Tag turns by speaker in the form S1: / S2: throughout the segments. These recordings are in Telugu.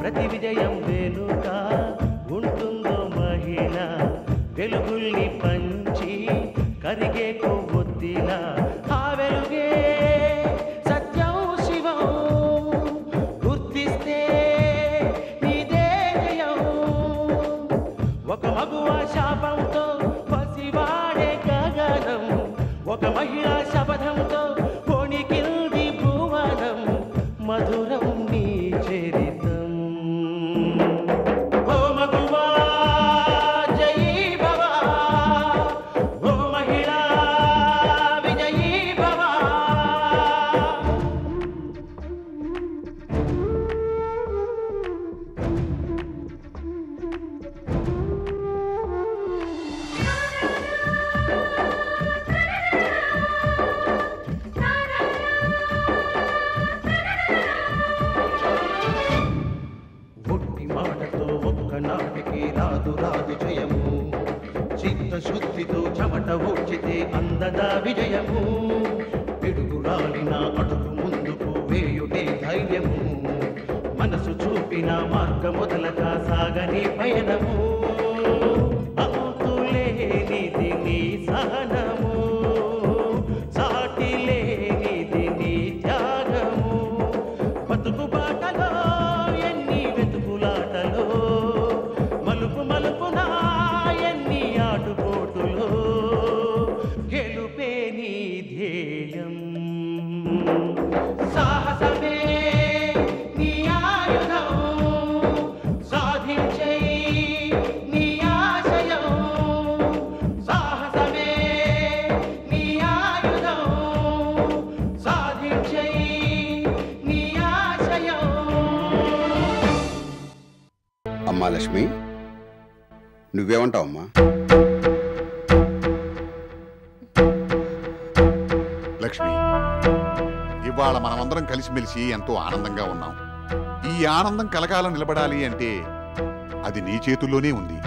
S1: ప్రతి విజయం వెనుక ఉంటుందో మహిళ వెలుగుల్ని పంచి కరిగే కొవ్వొత్తిలా ఆ వెలుగే సత్యం శివం గుర్తిస్తే నీదే జయం ఒక మగువ శాపంతో పసివాడే గగనం ఒక మహిళా శపథంతో కొణికిల్ది భువనం మధురం నీ చరితం ఓ మగువా జయీ భవ ఓ మహిళా విజయీ భవ ఒట్టి మాటతో ఒక్కనాటికి రాదు రాదు జయము చిత్తశుద్ధితో చెమట ఓడ్చితే అందదా విజయము పిడుగు రాలిన అడుగు ముందుకు వేయుటే ధైర్యము మనసు చూపిన మార్గ మొదలక సాగని పయనము అంతులేనిది నీ సహనము సాటి లేనిది నీ త్యాగము బతుకు బాటలో ఎన్ని వెతుకులాటలో మలుపు మలుపున ఎన్ని ఆటుపోటులో గెలుపే నీ ధ్యేయం సాహసమే నీ ఆయుధం సాధించే నీ ఆశయం సాహసమే నీ ఆయుధం సాధించే నీ ఆశయం.
S2: అమ్మా లక్ష్మి, నువ్వేమంటావమ్మా?
S3: లక్ష్మి, ఇవాళ మనమందరం కలిసిమెలిసి ఎంతో ఆనందంగా ఉన్నాం. ఈ ఆనందం కలకాలం నిలబడాలి అంటే అది నీ చేతుల్లోనే ఉంది.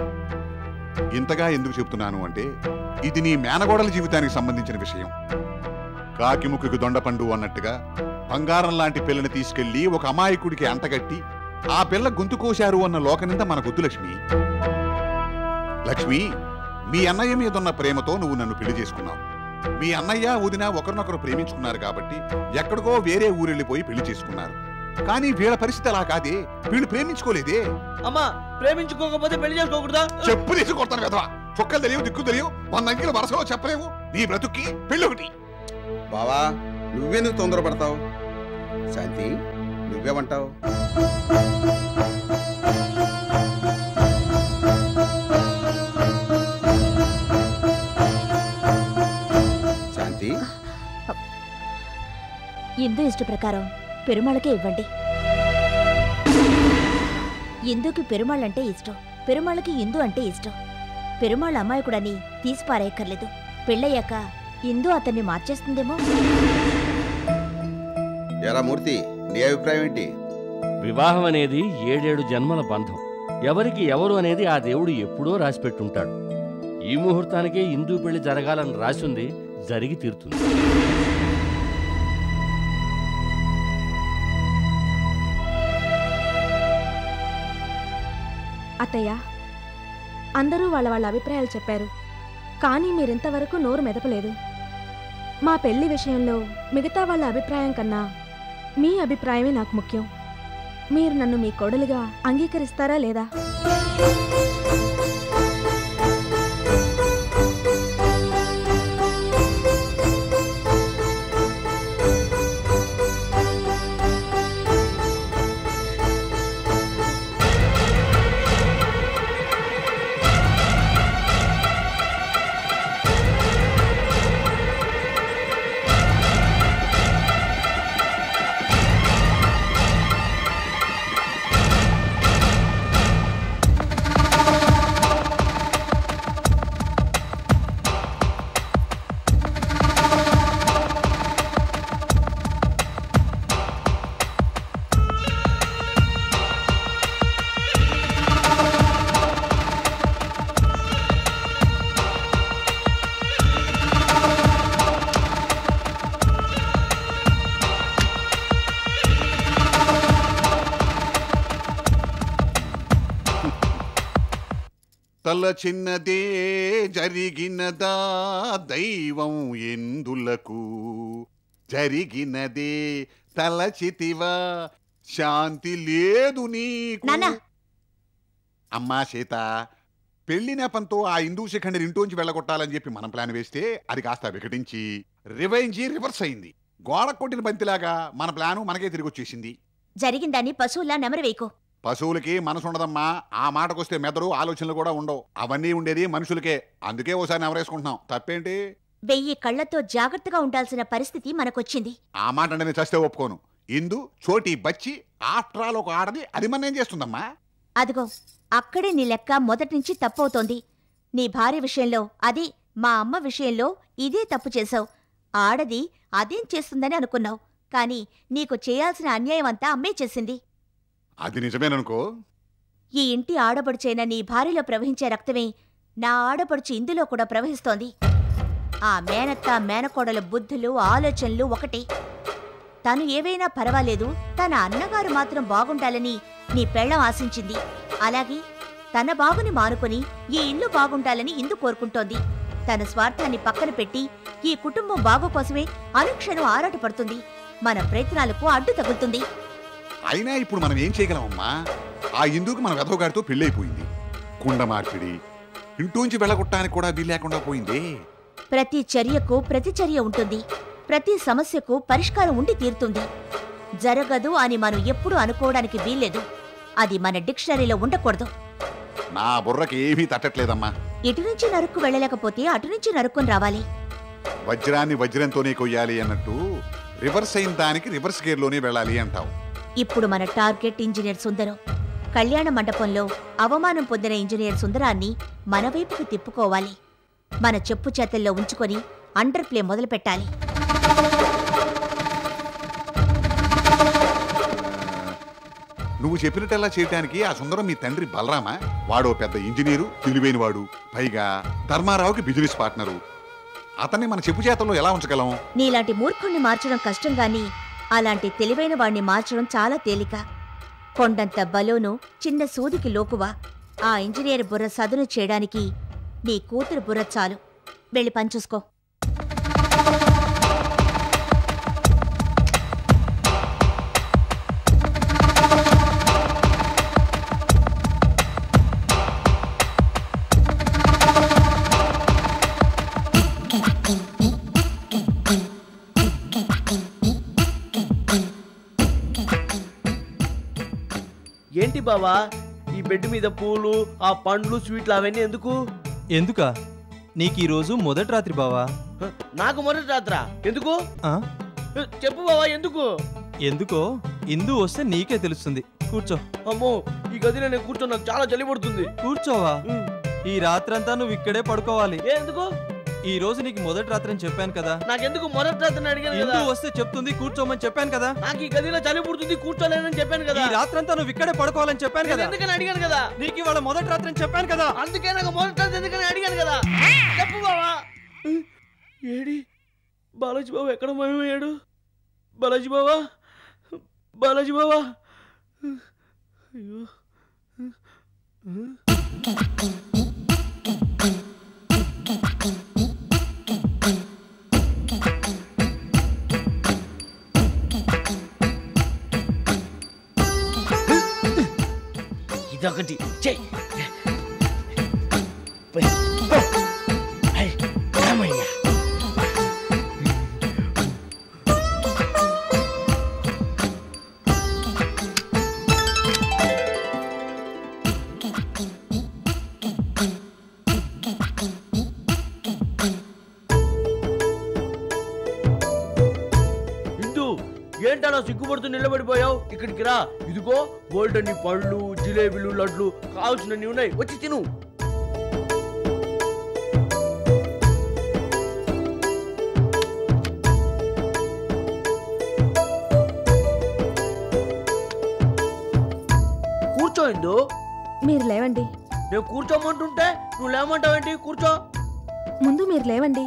S3: ఇంతగా ఎందుకు చెప్తున్నాను అంటే ఇది నీ మేనగోడల జీవితానికి సంబంధించిన విషయం. కాకిముక్కుకి దొండపండు అన్నట్టుగా బంగారం లాంటి పిల్లని తీసుకెళ్లి ఒక అమాయకుడికి అంటగట్టి ఆ పిల్ల గొంతు కోశారు అన్న లోకనింద మనకొద్దు లక్ష్మి. లక్ష్మి, మీ అన్నయ్య మీదున్న ప్రేమతో నువ్వు నన్ను పెళ్లి చేసుకున్నావు. మీ అన్నయ్య వదిన ఒకరినొకరు ప్రేమించుకున్నారు కాబట్టి ఎక్కడికో వేరే ఊరెళ్ళిపోయి పెళ్లి చేసుకున్నారు. కానీ వీళ్ళ పరిస్థితి అలా కాదే. వీళ్ళు ప్రేమించుకోలేదే.
S4: అమ్మా, ప్రేమించుకోకపోతే పెళ్లి చేసుకోకూడదా?
S3: చెప్పు తీసి కొడతాను కదా. చొక్కలు తెలియవు, దిక్కు తెలియవు, 100 అంకెలు వరుసలో చెప్పలేవు. నీ బ్రతుక్కి పెళ్ళి ఒకటి.
S2: బావా, నువ్వెందుకు తొందరపడతావు? శాంతి, నువ్వేమంటావు? శాంతి,
S5: ఇందు ఇష్ట ప్రకారం పెరుమాళకే ఇవ్వండి. ఇందుకి పెరుమాళ్ళంటే ఇష్టం, పెరుమాళ్ళకి ఇందు అంటే ఇష్టం. పెరుమాళ్ళ అమాయకుడని తీసి పారేయక్కర్లేదు. పెళ్ళయ్యాక ఇందు అతన్ని మార్చేస్తుందేమో.
S2: ఎరా మూర్తి, నీ అభిప్రాయం ఏంటి?
S6: వివాహం అనేది 7 జన్మల బంధం. ఎవరికి ఎవరు అనేది ఆ దేవుడు ఎప్పుడో రాసిపెట్టుంటాడు. ఈ ముహూర్తానికే ఇందు పెళ్లి జరగాలని రాసింది, జరిగి తీరుతుంది.
S7: అత్తయ్య, అందరూ వాళ్ళ వాళ్ళ అభిప్రాయాలు చెప్పారు, కానీ మీరింతవరకు నోరు మెదపలేదు. మా పెళ్లి విషయంలో మిగతా వాళ్ళ అభిప్రాయం కన్నా మీ అభిప్రాయమే నాకు ముఖ్యం. మీరు నన్ను మీ కోడలుగా అంగీకరిస్తారా లేదా?
S3: తలచిన్నదే జరిగినదా దైవం ఎందులకు జరిగినదే తలచితివా శాంతి లేదు నీకు.
S5: నాన్న
S3: అమ్మా సీత, పెళ్లి నెపంతో ఆ హిందూ శిఖండి ఇంటోంచి వెళ్ళగొట్టాలని చెప్పి మనం ప్లాన్ వేస్తే అది కాస్త వికటించి రివర్స్ అయింది. గోడ కొట్టిన బంతిలాగా మన ప్లాను మనకే తిరిగి వచ్చేసింది.
S5: జరిగిందాన్ని పశువుల్లా నెమరవేయకు.
S3: పశువులకి మనసు ఉండదమ్మా. ఆ మాటకొస్తే మెదడు ఆలోచనలు కూడా ఉండవు. అవన్నీ ఉండేది మనుషులకే. అందుకే ఓసారి నెమరేసుకుంటున్నాం. తప్పేంటి?
S5: 1000 కళ్లతో జాగ్రత్తగా ఉండాల్సిన పరిస్థితి మనకొచ్చింది.
S3: ఆ మాట అంటే నేను చస్తే ఒప్పుకోను. ఇందు చోటి బచ్చి ఆఫ్టర్ ఆల్ ఒక ఆడది, అది మన ఏం చేస్తుందమ్మా?
S5: అదిగో అక్కడే నీ లెక్క మొదటి నుంచి తప్పవుతోంది. నీ భార్య విషయంలో అది, మా అమ్మ విషయంలో ఇదే తప్పు చేశావు. ఆడది అదేం చేస్తుందని అనుకున్నావు, కానీ నీకు చేయాల్సిన అన్యాయం అంతా అమ్మే చేసింది.
S3: అది నిజమేననుకో.
S5: ఈ ఇంటి ఆడపడుచైన నీ భార్యలో ప్రవహించే రక్తమే నా ఆడపడుచు ఇందులో కూడా ప్రవహిస్తోంది. ఆ మేనత్త మేనకోడల బుద్ధులు ఆలోచనలు ఒకటే. తను ఏవైనా పర్వాలేదు, తన అన్నగారు మాత్రం బాగుండాలని నీ పెళ్ళం ఆశించింది. అలాగే తన బాగుని మానుకొని ఈ ఇల్లు బాగుండాలని ఇందు కోరుకుంటోంది. తన స్వార్థాన్ని పక్కన పెట్టి ఈ కుటుంబం బాగు కోసమే అనుక్షణం ఆరాటపడుతుంది. మన ప్రయత్నాలకు అడ్డు తగులుతుంది.
S3: అయినా ఇప్పుడు మనం ఏం చేయగలమమ్మా? ఆ ఇందుకు మన వెధవగాడితో పెళ్ళైపోయింది. కుండ మార్పిడి, ఇంటూంచి వెళ్ళగొట్టడానికి కూడా వీలు లేకుండా పోయింది.
S5: ప్రతి చర్యకు ప్రతిచర్య ఉంటుంది. ప్రతి సమస్యకు పరిష్కారం ఉండి తీరుతుంది. జరగదు అని మనం ఎప్పుడూ అనుకోవడానికి వీల్లేదు. అది మన డిక్షనరీలో ఉండకూడదు.
S3: నా బుర్రకి ఏమీ తట్టట్లేదమ్మా.
S5: ఇటు నుంచి నరుక్కు వెళ్ళలేకపోతే అటు నుంచి నరుక్కుని రావాలి.
S3: వజ్రాన్ని వజ్రంతోనే కొయ్యాలి అన్నట్టు రివర్స్ అయిన దానికి రివర్స్ గేర్లోనే వెళ్ళాలి అంటావు.
S5: ఇప్పుడు మన టార్గెట్ ఇంజనీర్ సుందరం. కళ్యాణ మండపంలో అవమానం పొందిన ఇంజనీర్ సుందరాన్ని మన వైపుకు తిప్పుకోవాలి. మన చెప్పు చేతల్లో ఉంచుకొని అండర్ ప్లే మొదలు పెట్టాలి.
S3: నువ్వు చెప్పినట్టల్లా చేయటానికి ఆ సుందరం మీ తండ్రి బలరామా? వాడో పెద్ద ఇంజనీరు, తెలివైనవాడు, పైగా ధర్మారావుకి బిజినెస్ పార్ట్నరు. అతన్ని మన చెప్పు చేతల్లో ఎలా ఉంచగలం?
S5: నీలాంటి మూర్ఖుణ్ణి మార్చడం కష్టం గాని అలాంటి తెలివైన వాణ్ణి మార్చడం చాలా తేలిక. కొండంత బలోను చిన్న సూదికి లోకువా. ఆ ఇంజనీర్ బుర్ర సదును చేయడానికి నీ కూతురు బుర్ర చాలు. వెళ్ళి పనిచూసుకో.
S4: ఏంటి బావా ఈ బెడ్ మీద పూలు, ఆ పండ్లు, స్వీట్లు అవన్నీ ఎందుకు?
S8: ఎందుకా? నీకు ఈరోజు మొదటి రాత్రి బావా.
S4: నాకు మొదటి రాత్రా? ఎందుకు?
S8: ఆ?
S4: చెప్పు బావా ఎందుకు?
S8: ఎందుకో ఇందు వస్తే నీకే తెలుస్తుంది. కూర్చో.
S4: అమ్మో, ఈ గదిలో నేను కూర్చో, నాకు చాలా చలి పడుతుంది.
S8: కూర్చోవా? ఈ రాత్రంతా నువ్వు ఇక్కడే పడుకోవాలి.
S4: ఎందుకు?
S8: ఈ రోజు నీకు మొదటి రాత్రి అని చెప్పాను కదా.
S4: నాకెందుకు మొదటి రాత్రి అడిగాను కదా.
S8: ఇందు వస్తే చెప్తుంది కూర్చోమని చెప్పాను కదా.
S4: నాకు ఈ గదిలో చలి పుడుతుంది, కూర్చోలేనని చెప్పాను కదా.
S8: ఈ రాత్రంతా నువ్వు ఇక్కడే పడుకోవాలని చెప్పాను కదా.
S4: ఎందుకని అడిగాను కదా.
S8: నీకు ఇవాళ మొదటి రాత్రి అని చెప్పాను కదా.
S4: అందుకే నాకు మొదటి రాత్రి ఎందుకని అడిగాను కదా. చెప్పు బావా. ఏడి బాలాజీ బాబు ఎక్కడ మాయమయ్యాడు? బాలాజీ బావా, బాలాజీ బావా. అయ్యో, ఇదొకటి చెయ్యి. ఏంటలా సిగ్గుపడుతూ నిలబడిపోయావు? ఇక్కడికి రా. ఇదిగో బోల్డన్ని పళ్ళు, జిలేబీలు, లడ్లు కావాల్సినన్ని ఉన్నాయి, వచ్చి తిను. కూర్చోయిందో.
S7: మీరు లేవండి.
S4: నేను కూర్చోమంటుంటే నువ్వు లేమంటావేంటి? కూర్చో.
S7: ముందు మీరు లేవండి.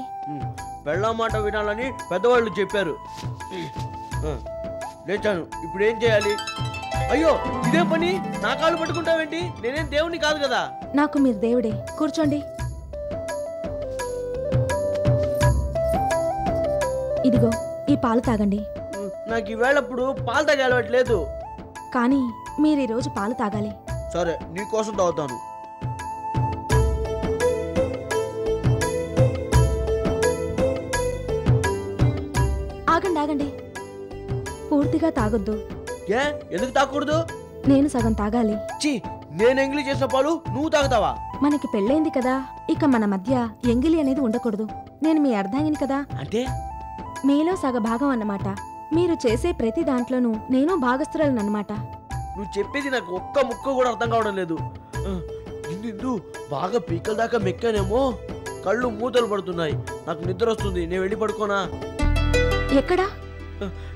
S4: పెళ్ళాం మాట వినాలని పెద్దవాళ్ళు చెప్పారు. లేచాను. ఇప్పుడు ఏం చేయాలి? అయ్యో ఇదే పని నా కాళ్ళు పట్టుకుంటావేంటి? నేనేం దేవుణ్ణి కాదు కదా.
S7: నాకు మీరు దేవుడే. కూర్చోండి. ఇదిగో ఈ పాలు తాగండి.
S4: నాకు ఈవేళప్పుడు పాలు తాగే అలవాటు లేదు.
S7: కానీ మీరు ఈరోజు పాలు తాగాలి.
S4: సరే నీకోసం తాగుతాను.
S7: ఆగండి ఆగండి, పూర్తిగా తాగొద్దు.
S4: ఏ ఎందుకు తాగకూడదు?
S7: నేను సగం తాగాలి.
S4: చి నేను ఎంగిలి చేసిన పాలు నువ్వు తాగుతావా?
S7: మనకి పెళ్ళైంది కదా, ఇక మన మధ్య ఎంగిలి అనేది ఉండకూడదు. నేను మీ అర్ధాంగిని కదా.
S4: అంటే
S7: మీలో సగ భాగం అన్నమాట. మీరు చేసే ప్రతి దాంట్లోనూ నేను భాగస్థురాలనమాట.
S4: నువ్వు చెప్పేది నాకు ఒక్క ముక్క కూడా అర్థం కావడం లేదు. ఇందు బాగా పీకల దాకా మెక్కానేమో, కళ్ళు మూతలు పడుతున్నాయి. నాకు నిద్ర వస్తుంది. నేను వెళ్ళి పడుకోనా?
S7: ఎక్కడా?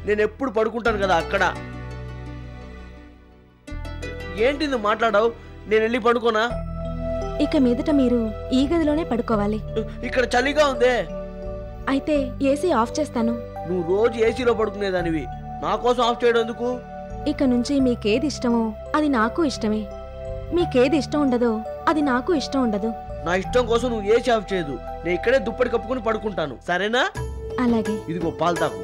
S4: నేను ఎప్పుడు పడుకుంటాను కదా అక్కడ. ఏంటి నువ్వు మాట్లాడావు? నేను వెళ్ళి పడుకోనా?
S7: ఇక మీదట మీరు ఈ గదిలోనే పడుకోవాలి.
S4: ఇక్కడ చలిగా ఉందే.
S7: అయితే ఏసీ ఆఫ్ చేస్తాను.
S4: నువ్వు రోజు ఏసీలో పడుకునేదానివి, నా కోసం ఆఫ్ చేయడం ఎందుకు?
S7: ఇక నుంచి మీకేది ఇష్టమో అది నాకు ఇష్టమే. మీకేది ఇష్టం ఉండదో అది నాకు ఇష్టం ఉండదు.
S4: నా ఇష్టం కోసం నువ్వు ఏసీ ఆఫ్ చేయదు. నేను ఇక్కడే దుప్పటి కప్పుకుని పడుకుంటాను, సరేనా?
S7: అలాగే.
S4: ఇదిగో పాలు తాగు.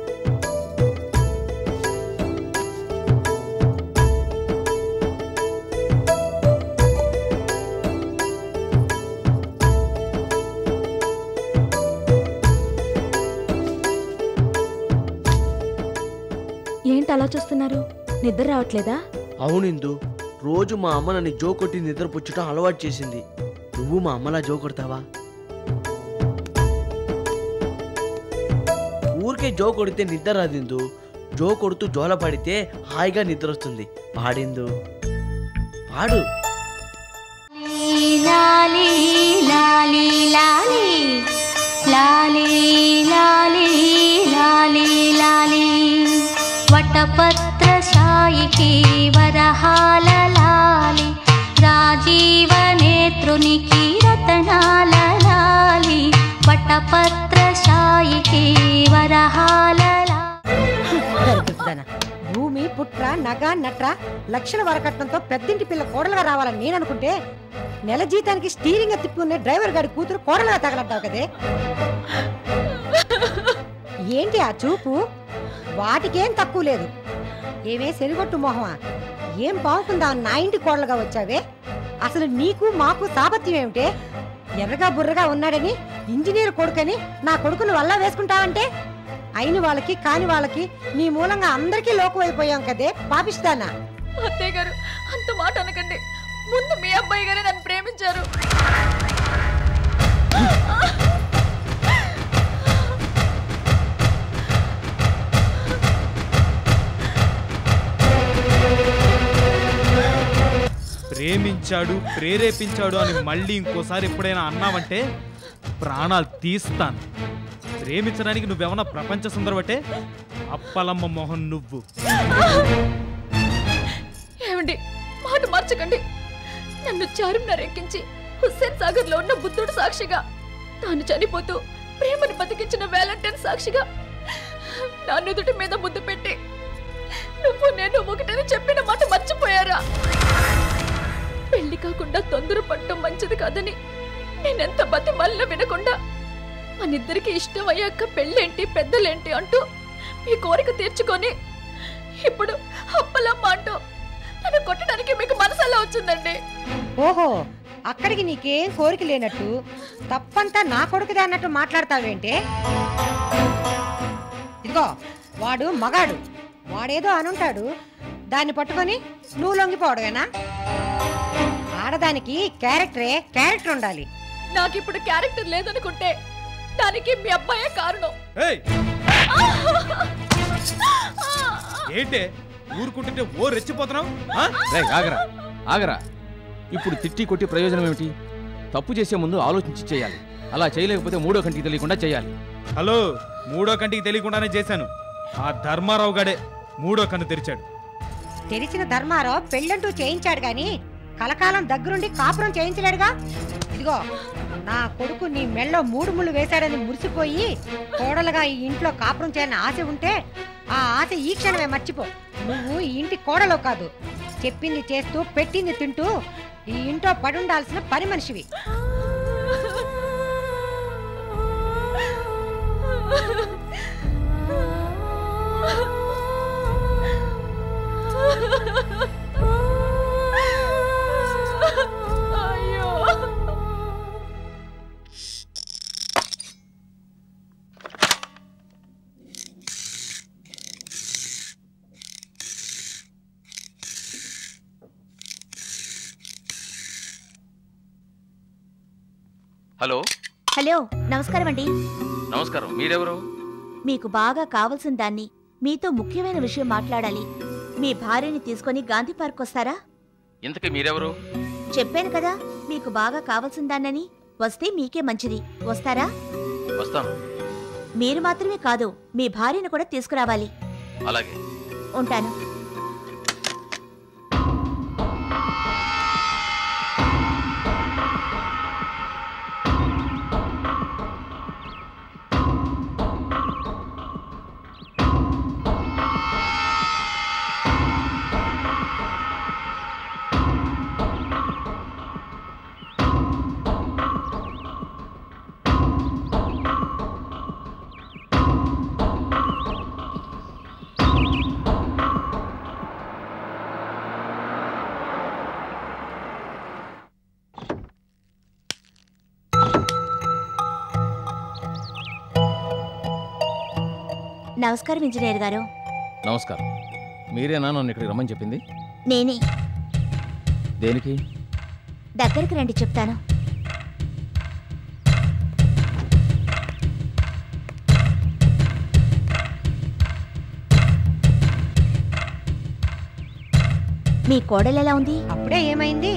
S7: ఏంటి అలా చూస్తున్నారు? నిద్ర రావట్లేదా?
S4: అవునిందు, రోజు మా అమ్మ నన్ను జో కొట్టి నిద్రపుచ్చటం అలవాటు చేసింది. నువ్వు మా అమ్మలా జో కొడతావా? ఊరికే జో కొడితే నిద్ర రాదిందు. జో కొడుతూ జోల పడితే హాయిగా నిద్ర వస్తుంది. పాడిందు, పాడు.
S9: లాలి లాలి లాలి లాలి లాలి లాలి లాలి వటపత్ర సాయికి వరహాల లాలి రాజీవ నేత్రునికి రతనాల లాలి వటపత్ర సాయికి వరహాల
S10: భూమి పుట్ర నగ నట్ర లక్షల వరకట్నంతో పెద్దింటి పిల్ల కోడలుగా రావాలని నేను అనుకుంటే, నెల జీతానికి స్టీరింగ్ తిప్పుకునే డ్రైవర్ గారి కూతురు కోడలుగా తగలంటావు కదే. ఏంటి ఆ చూపు? వాటికేం తక్కువ లేదు. ఏమే సెరిగొట్టు మొహమా, ఏం బాగుందా నా ఇంటి కోడలుగా వచ్చావే? అసలు నీకు మాకు సాపత్యం ఏమిటే? ఎర్రగా బుర్రగా ఉన్నాడని ఇంజనీర్ కొడుకని నా కొడుకును వల్ల వేసుకుంటావంటే, అయిన వాళ్ళకి కాని వాళ్ళకి నీ మూలంగా అందరికీ లోకమైపోయాం కదే పాపిస్తానా.
S9: అత్తయ్య గారు అంత మాట అనకండి. ముందు మీ అబ్బాయి గారే నన్ను ప్రేమించారు.
S8: ప్రేమించాడు ప్రేరేపించాడు అని మళ్ళీ ఇంకోసారి ఎప్పుడైనా అన్నావంటే ప్రాణాలు తీస్తాను. ప్రేమించడానికి నువ్వేమన్నా ప్రపంచ సుందరవటే? అప్పలమ్మ మోహన్ నువ్వు.
S9: ఏమండి, మాట మార్చకండి. నన్ను చార్మినార్ ఎక్కించి హుస్సేన్ సాగర్ లో ఉన్న బుద్ధుడు సాక్షిగా, తాను చనిపోతూ ప్రేమను బతికించిన వ్యాలంటైన్ సాక్షిగా నా నుదుటి మీద ముద్దు పెట్టి నువ్వు నేను ఒకటని చెప్పిన మాట మర్చిపోయారా? పెళ్లి కాకుండా తొందరపడటం మంచిది కాదని నేనెంత బతిమల్ల వినకుండా మనిద్దరికి ఇష్టం అయ్యాక పెళ్ళేంటి పెద్దలేంటి అంటూ మీ కోరిక తీర్చుకొని ఇప్పుడు అప్పలమ్మ అంటూ నన్ను కొట్టడానికి మీకు మనసల్లా వచ్చిందండి.
S10: ఓహో, అక్కడికి నీకేం కోరిక లేనట్టు తప్పంతా నా కొడుకుదే అన్నట్టు మాట్లాడతావేంటే? ఇదిగో, వాడు మగాడు, వాడేదో అనుంటాడు, దాన్ని పట్టుకొని నువ్వు లొంగిపోవడమేనా? ఆడదానికి క్యారెక్టర్ ఉండాలి.
S9: నాకిప్పుడు క్యారెక్టర్ లేదనుకుంటే దానికి మీ అబ్బాయే కారణం.
S8: ఏంటే ఊరుకుంటుంటే ఓ రెచ్చిపోతున్నావు?
S11: ఆగరా ఆగరా, ఇప్పుడు తిట్టి కొట్టి ప్రయోజనం ఏమిటి? తప్పు చేసే ముందు ఆలోచించి చేయాలి. అలా చేయలేకపోతే మూడో కంటికి తెలియకుండా చేయాలి.
S8: హలో, మూడో కంటికి తెలియకుండానే చేశాను. ఆ ధర్మారావు గాడే మూడో కన్ను తెరిచాడు.
S10: తెరిచిన ధర్మారావు పెళ్ళంటూ చేయించాడు గాని కలకాలం దగ్గరుండి కాపురం చేయించలేడుగా. ఇదిగో, నా కొడుకు నీ మెళ్ళో 3 ముళ్ళు వేశాడని మురిసిపోయి కోడలుగా ఈ ఇంట్లో కాపురం చేయాలని ఆశ ఉంటే ఆ ఆశ ఈ క్షణమే మర్చిపో. నువ్వు ఈ ఇంటి కోడలో కాదు, చెప్పింది చేస్తూ పెట్టింది తింటూ ఈ ఇంట్లో పడుండాల్సిన పని మనిషివి.
S11: హలో
S5: హలో, నమస్కారం అండి.
S11: నమస్కారం. మీరెవరు?
S5: మీకు బాగా కావలసిన దాన్ని, మీతో ముఖ్యమైన విషయం మాట్లాడాలి. మీ భార్యని తీసుకొని గాంధీ పార్క్ వస్తారా?
S11: ఇంతకీ మీరెవరు?
S5: చెప్పాను కదా మీకు బాగా కావలసిన దాన్నని. వస్తే మీకే మంచిది. వస్తారా?
S11: వస్తాను.
S5: మీరు మాత్రమే కాదు, మీ భార్యను కూడా తీసుకురావాలి.
S11: అలాగే.
S5: ఉంటాను. నమస్కారం ఇంజనీర్ గారు.
S11: నమస్కారం. మీరేనా నన్ను ఇక్కడికి రమ్మని చెప్పింది?
S5: నేనే.
S11: దేనికి?
S5: దగ్గరికి రండి, చెప్తాను. మీ కోడలు ఎలా ఉంది?
S10: అప్పుడే ఏమైంది?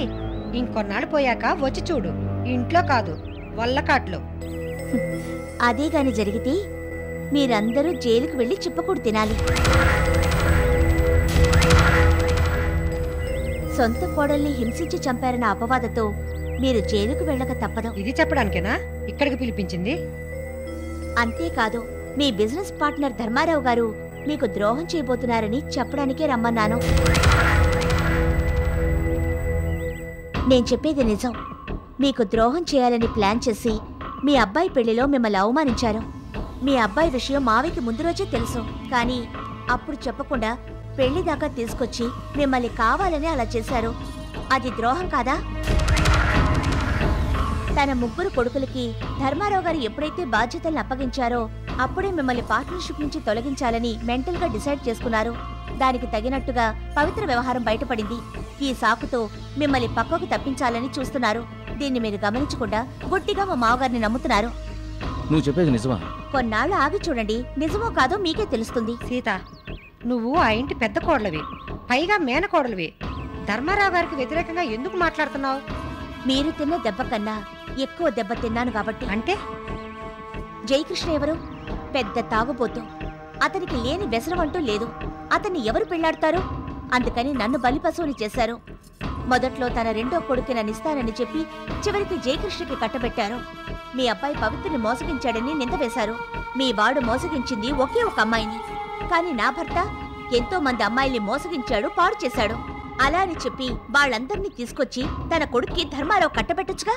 S10: ఇంకొన్నాళ్ళు పోయాక వచ్చి చూడు. ఇంట్లో కాదు, వల్లకాట్లో.
S5: అదే గాని జరిగితే మీరందరూ జైలుకు వెళ్లి చిప్పకూడు తినాలి. సొంత కోడల్ని హింసించి చంపారన్న అపవాదతో మీరు జైలుకు వెళ్ళక తప్పదు.
S10: ఇది చెప్పడానికేనా ఇక్కడికి పిలిపించింది?
S5: అంతేకాదు, మీ బిజినెస్ పార్ట్నర్ ధర్మారావు గారు మీకు ద్రోహం చేయబోతున్నారని చెప్పడానికే రమ్మన్నాను. నేను చెప్పేది నిజం. మీకు ద్రోహం చేయాలని ప్లాన్ చేసి మీ అబ్బాయి పెళ్లిలో మిమ్మల్ని అవమానించారు. మీ అబ్బాయి విషయం మావికి ముందు రోజే తెలుసు. కానీ అప్పుడు చెప్పకుండా పెళ్లి దాకా తీసుకొచ్చి మిమ్మల్ని కావాలని అలా చేశారు. అది ద్రోహం కాదా? తన ముగ్గురు కొడుకులకి ధర్మారావు గారు ఎప్పుడైతే బాధ్యతలను అప్పగించారో అప్పుడే మిమ్మల్ని పార్ట్నర్షిప్ నుంచి తొలగించాలని మెంటల్ గా డిసైడ్ చేసుకున్నారు. దానికి తగినట్టుగా పవిత్ర వ్యవహారం బయటపడింది. ఈ సాకుతో మిమ్మల్ని పక్కకు తప్పించాలని చూస్తున్నారు. దీన్ని మీరు గమనించకుండా గుడ్డిగా మా మావగారిని నమ్ముతున్నారు.
S11: నువ్వు చెప్పేది నిజమా?
S5: కొన్నాళ్ళు ఆగి చూడండి, నిజమో కాదో మీకే తెలుస్తుంది.
S10: సీత, నువ్వు ఆ ఇంటి పెద్ద కోడలివి, పైగా మేనకోడలివి. ధర్మారావు గారికి వ్యతిరేకంగా ఎందుకు మాట్లాడుతున్నావు?
S5: మీరు తిన్న దెబ్బ కన్నా ఎక్కువ దెబ్బ తిన్నాను కాబట్టి.
S10: అంటే
S5: జయకృష్ణ ఎవరు? పెద్ద తాగుబోతు. అతనికి లేని వ్యసనం అంటూ లేదు. అతన్ని ఎవరు పెళ్లాడతారు? అందుకని నన్ను బలిపశువుని చేశారు. మొదట్లో తన రెండో కొడుకు నన్నిస్తానని చెప్పి చివరికి జయకృష్ణకి కట్టబెట్టారు. మీ అబ్బాయి పవిత్రని మోసగించాడని నింద వేశారు. మీ వాడు మోసగించింది ఒకే ఒక అమ్మాయిని. కానీ నా భర్త ఎంతో మంది అమ్మాయిల్ని మోసగించాడు, పాడు చేశాడు. అలా అని చెప్పి వాళ్ళందర్నీ తీసుకొచ్చి తన కొడుక్కి ధర్మారావు కట్టబెట్టొచ్చుగా.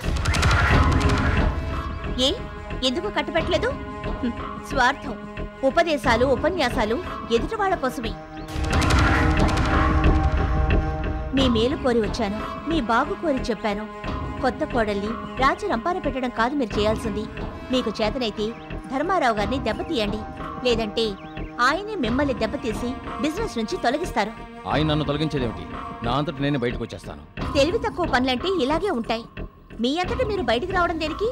S5: ఏ ఎందుకు కట్టబెట్టలేదు? స్వార్థం. ఉపదేశాలు, ఉపన్యాసాలు ఎదుటివాళ్ల కోసమే. మీ మేలు కోరి వచ్చాను, మీ బాగు కోరి చెప్పాను. కొత్త కోడల్ని రాజు రంపాన పెట్టడం కాదు మీరు చేయాల్సింది. మీకు చేతనైతే ధర్మారావు గారిని దెబ్బతీయండి. లేదంటే ఆయనే మిమ్మల్ని దెబ్బతీసి బిజినెస్ నుంచి తొలగిస్తారు.
S11: ఆయన నన్ను తొలగించేదేమిటి? నా అంతటి నేను బయటకు వచ్చేస్తాను.
S5: తెలివి తక్కువ పనులంటే ఇలాగే ఉంటాయి. మీ అంతటా మీరు బయటికి రావడం దేనికి?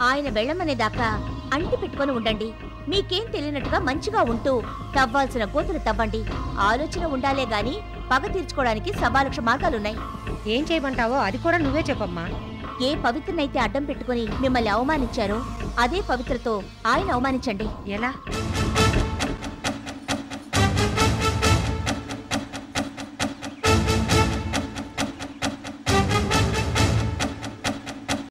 S5: ఆయన వెళ్ళమనేదాకా అంటి పెట్టుకుని ఉండండి. మీకేం తెలియనట్టుగా మంచిగా ఉంటూ తవ్వాల్సిన కోతులు తవ్వండి. ఆలోచన ఉండాలే గాని పగ తీర్చుకోవడానికి 1,000,000 మార్గాలున్నాయి.
S10: ఏం చేయమంటావో అది కూడా నువ్వే చెప్పమ్మా.
S5: ఏ పవిత్రనైతే అడ్డం పెట్టుకుని మిమ్మల్ని అవమానించారో అదే పవిత్రతో ఆయన అవమానించండి.
S10: ఎలా?